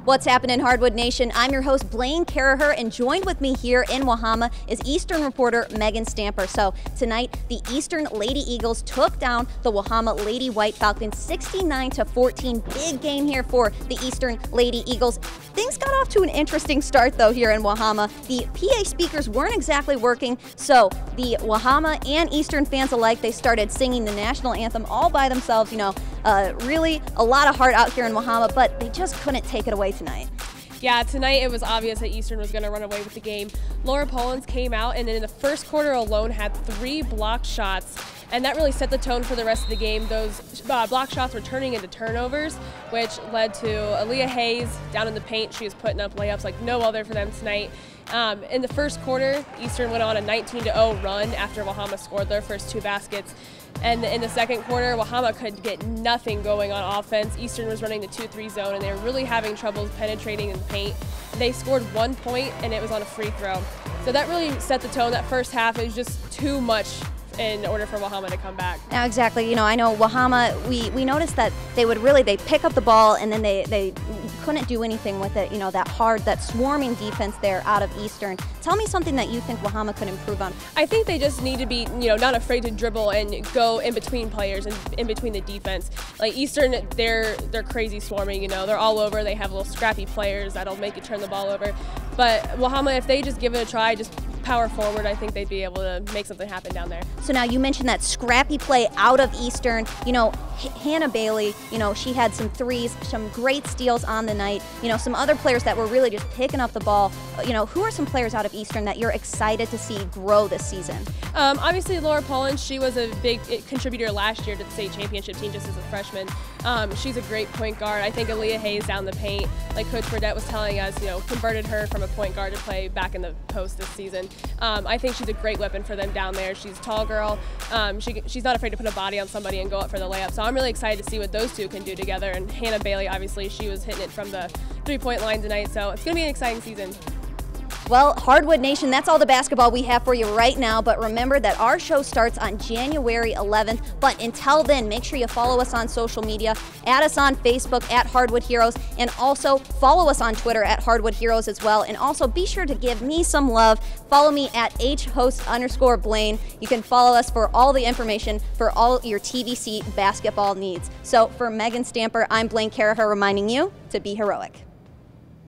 What's happening, Hardwood Nation? I'm your host, Blaine Caraher, and joined with me here in Wahama is Eastern reporter Megan Stamper. So tonight, the Eastern Lady Eagles took down the Wahama Lady White Falcons 69-14. Big game here for the Eastern Lady Eagles. Things got off to an interesting start, though, here in Wahama. The PA speakers weren't exactly working, so the Wahama and Eastern fans alike, they started singing the national anthem all by themselves. You know, really a lot of heart out here in Wahama, but they just couldn't take it away tonight. Yeah, tonight it was obvious that Eastern was going to run away with the game. Laura Pollins came out and in the first quarter alone had 3 blocked shots, and that really set the tone for the rest of the game. Those blocked shots were turning into turnovers, which led to Aaliyah Hayes down in the paint. She was putting up layups like no other for them tonight. In the first quarter, Eastern went on a 19-0 run after Wahama scored their first 2 baskets. And in the second quarter, Wahama could get nothing going on offense. Eastern was running the 2-3 zone, and they were really having trouble penetrating in the paint. They scored 1 point, and it was on a free throw. So that really set the tone. That first half, it was just too much in order for Wahama to come back. Now, exactly. You know, I know Wahama, we noticed that they pick up the ball and then they couldn't do anything with it. You know, that swarming defense there out of Eastern. Tell me something that you think Wahama could improve on. I think they just need to be, not afraid to dribble and go in between players and in between the defense. Like Eastern, they're crazy swarming. They're all over. They have little scrappy players that'll make you turn the ball over. But Wahama, if they just give it a try, just power forward, I think they'd be able to make something happen down there. So now you mentioned that scrappy play out of Eastern. Hannah Bailey, she had some threes, some great steals on the night. Some other players that were really just picking up the ball. Who are some players out of Eastern that you're excited to see grow this season? Obviously, Laura Pollins, she was a big contributor last year to the state championship team just as a freshman. She's a great point guard. I think Aaliyah Hayes down the paint, like Coach Burdett was telling us, converted her from a point guard to play back in the post this season. I think she's a great weapon for them down there. She's a tall girl. She's not afraid to put a body on somebody and go up for the layup. So I'm really excited to see what those two can do together. And Hannah Bailey, obviously, she was hitting it from the 3-point line tonight. So it's going to be an exciting season. Well, Hardwood Nation, that's all the basketball we have for you right now, but remember that our show starts on January 11th. But until then, make sure you follow us on social media, add us on Facebook at Hardwood Heroes, and also follow us on Twitter at Hardwood Heroes as well. And also be sure to give me some love. Follow me at HHost_Blaine. You can follow us for all the information for all your TVC basketball needs. So for Megan Stamper, I'm Blaine Caraher reminding you to be heroic.